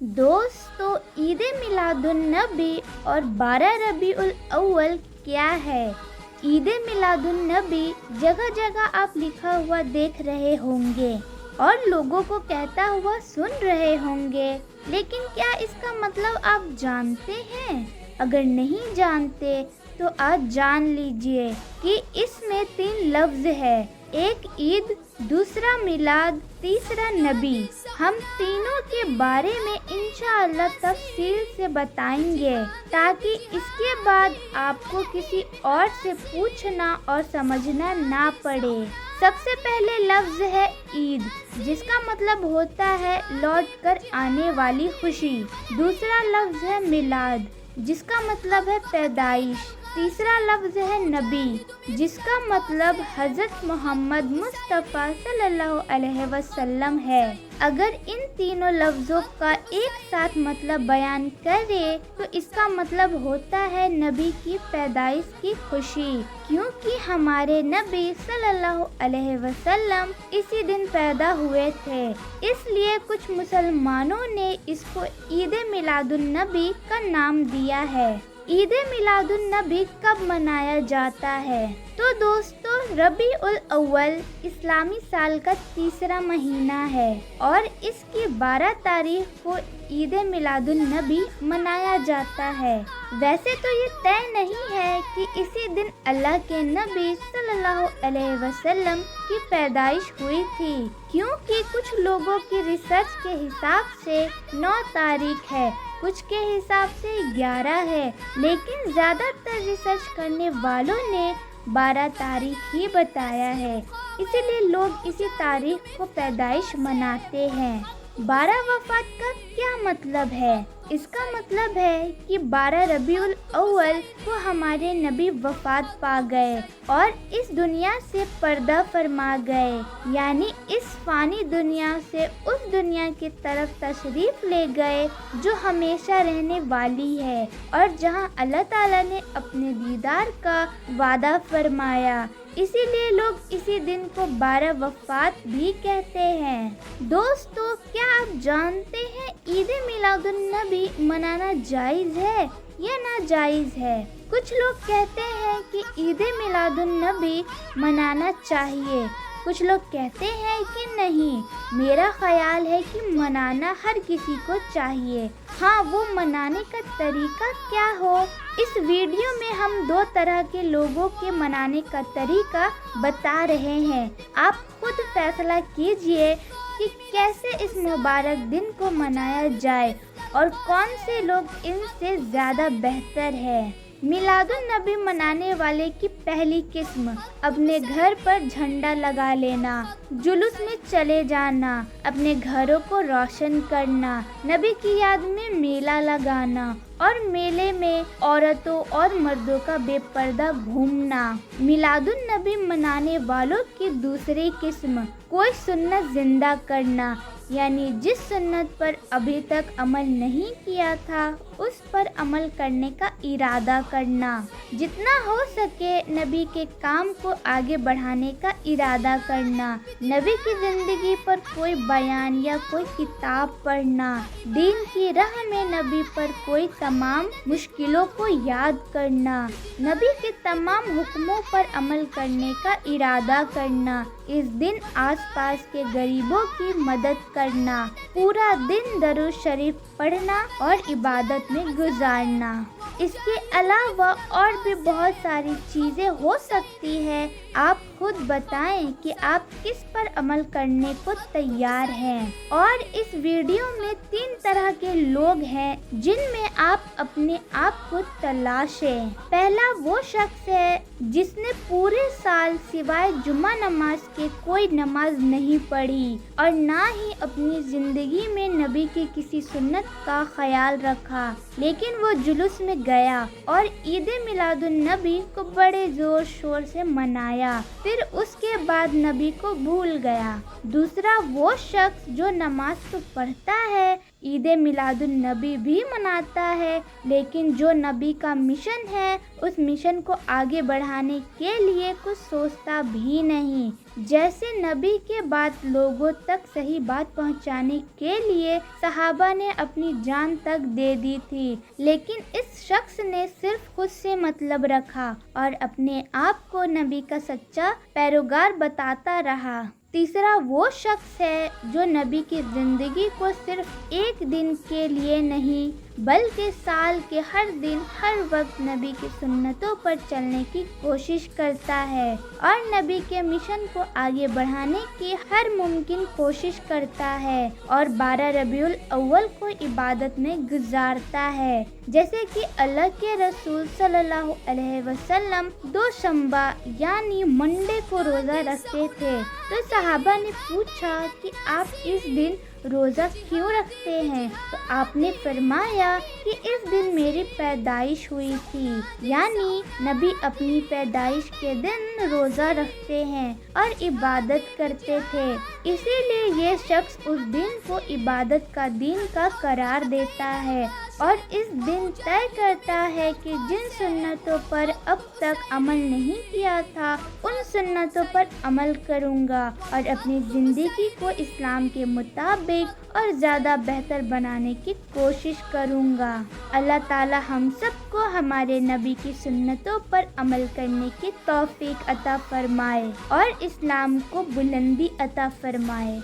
दोस्तों, ईद मिलादुन्नबी और 12 रबीउल अव्वल क्या है? ईद मिलादुन्नबी जगह जगह आप लिखा हुआ देख रहे होंगे और लोगों को कहता हुआ सुन रहे होंगे, लेकिन क्या इसका मतलब आप जानते हैं? अगर नहीं जानते तो आज जान लीजिए कि इसमें 3 लफ्ज़ है, एक ईद, दूसरा मिलाद, तीसरा नबी। हम तीनों के बारे में इंशाअल्लाह तफसील से बताएंगे ताकि इसके बाद आपको किसी और से पूछना और समझना ना पड़े। सबसे पहले लफ्ज़ है ईद, जिसका मतलब होता है लौट कर आने वाली खुशी। दूसरा लफ्ज़ है मिलाद, जिसका मतलब है पैदाइश। तीसरा लफ्ज़ है नबी, जिसका मतलब हज़रत मोहम्मद मुस्तफ़ा सल्लल्लाहु अलैहि वसल्लम है। अगर इन तीनों लफ्ज़ों का एक साथ मतलब बयान करें तो इसका मतलब होता है नबी की पैदाइश की खुशी, क्योंकि हमारे नबी सल्लल्लाहु अलैहि वसल्लम इसी दिन पैदा हुए थे। इसलिए कुछ मुसलमानों ने इसको ईद मिलादुन्नबी का नाम दिया है। ईद मिलादुन्नबी कब मनाया जाता है? तो दोस्तों, रबीउल अव्वल इस्लामी साल का तीसरा महीना है और इसकी 12 तारीख को ईद मिलादुन्नबी मनाया जाता है। वैसे तो ये तय नहीं है कि इसी दिन अल्लाह के नबी सल्लल्लाहु अलैहि वसल्लम की पैदाइश हुई थी, क्योंकि कुछ लोगों की रिसर्च के हिसाब से 9 तारीख है, कुछ के हिसाब से 11 है, लेकिन ज़्यादातर रिसर्च करने वालों ने 12 तारीख ही बताया है। इसीलिए लोग इसी तारीख को पैदाइश मनाते हैं। 12 वफ़ात का क्या मतलब है? इसका मतलब है कि 12 रबीउल अव्वल को हमारे नबी वफ़ात पा गए और इस दुनिया से पर्दा फरमा गए, यानी इस फ़ानी दुनिया से उस दुनिया की तरफ तशरीफ़ ले गए जो हमेशा रहने वाली है और जहां अल्लाह ताला ने अपने दीदार का वादा फरमाया। इसीलिए लोग इसी दिन को 12 वफ़ात भी कहते हैं। दोस्तों, क्या आप जानते हैं ईद मिलादुन्नबी मनाना जायज़ है या नाजायज़ है? कुछ लोग कहते हैं कि ईद मिलादुन्नबी मनाना चाहिए, कुछ लोग कहते हैं कि नहीं। मेरा ख्याल है कि मनाना हर किसी को चाहिए। हाँ, वो मनाने का तरीका क्या हो, इस वीडियो में हम 2 तरह के लोगों के मनाने का तरीका बता रहे हैं। आप खुद फैसला कीजिए कि कैसे इस मुबारक दिन को मनाया जाए और कौन से लोग इनसे ज़्यादा बेहतर है। मिलादुन्नबी मनाने वाले की पहली किस्म, अपने घर पर झंडा लगा लेना, जुलूस में चले जाना, अपने घरों को रोशन करना, नबी की याद में मेला लगाना और मेले में औरतों और मर्दों का बेपर्दा घूमना। मिलादुन्नबी मनाने वालों की दूसरी किस्म, कोई सुन्नत जिंदा करना, यानी जिस सुन्नत पर अभी तक अमल नहीं किया था उस पर अमल करने का इरादा करना। जितना हो सके नबी के काम को आगे बढ़ाने का इरादा करना, नबी की ज़िंदगी पर कोई बयान या कोई किताब पढ़ना, दीन की राह में नबी पर कोई तमाम मुश्किलों को याद करना, नबी के तमाम हुक्मों पर अमल करने का इरादा करना, इस दिन आसपास के गरीबों की मदद करना, पूरा दिन दरूद शरीफ पढ़ना और इबादत में गुजारना। इसके अलावा और भी बहुत सारी चीज़ें हो सकती हैं। आप खुद बताएं कि आप किस पर अमल करने को तैयार हैं। और इस वीडियो में 3 तरह के लोग हैं जिनमें आप अपने आप को तलाशें। पहला वो शख्स है जिसने पूरे साल सिवाय जुमा नमाज के कोई नमाज नहीं पढ़ी और ना ही अपनी ज़िंदगी में नबी की किसी सुन्नत का ख्याल रखा, लेकिन वो जुलूस में गया और ईद मिलादुन्नबी को बड़े ज़ोर शोर से मनाया, फिर उसके बाद नबी को भूल गया। दूसरा वो शख्स जो नमाज तो पढ़ता है عید میلاد النبی بھی مناتا ہے، لیکن جو نبی کا مشن ہے اس مشن کو آگے بڑھانے کے لیے کچھ سوچتا بھی نہیں۔ جیسے نبی کے بعد لوگوں تک صحیح بات پہنچانے کے لیے صحابہ نے اپنی جان تک دے دی تھی، لیکن اس شخص نے صرف خود سے مطلب رکھا اور اپنے آپ کو نبی کا سچا پیروکار بتاتا رہا۔ تیسرا وہ شخص ہے جو نبی کی زندگی کو صرف ایک دن کے لیے نہیں بلکہ سال کے ہر دن ہر وقت نبی کی سنتوں پر چلنے کی کوشش کرتا ہے اور نبی کے مشن کو آگے بڑھانے کی ہر ممکن کوشش کرتا ہے اور 12 ربیع الاول کو عبادت میں گزارتا ہے۔ جیسے کہ اللہ کے رسول صلی اللہ علیہ وسلم دوشنبہ یعنی منڈے کو روزہ رکھتے تھے، تو صحابہ نے پوچھا کہ آپ اس دن روزہ کیوں رکھتے ہیں؟ تو آپ نے فرمایا کہ اس دن میری پیدائش ہوئی تھی، یعنی نبی اپنی پیدائش کے دن روزہ رکھتے ہیں اور عبادت کرتے تھے، اسی لیے یہ شخص اس دن کو عبادت کا دن کا قرار دیتا ہے اور اس دن طے کرتا ہے کہ جن سنتوں پر اب تک عمل نہیں کیا تھا ان سنتوں پر عمل کروں گا اور اپنی زندگی کو اسلام کے مطابق اور زیادہ بہتر بنانے کی کوشش کروں گا۔ اللہ تعالی ہم سب کو ہمارے نبی کی سنتوں پر عمل کرنے کی توفیق عطا فرمائے اور اسلام کو بلندی عطا فرمائے۔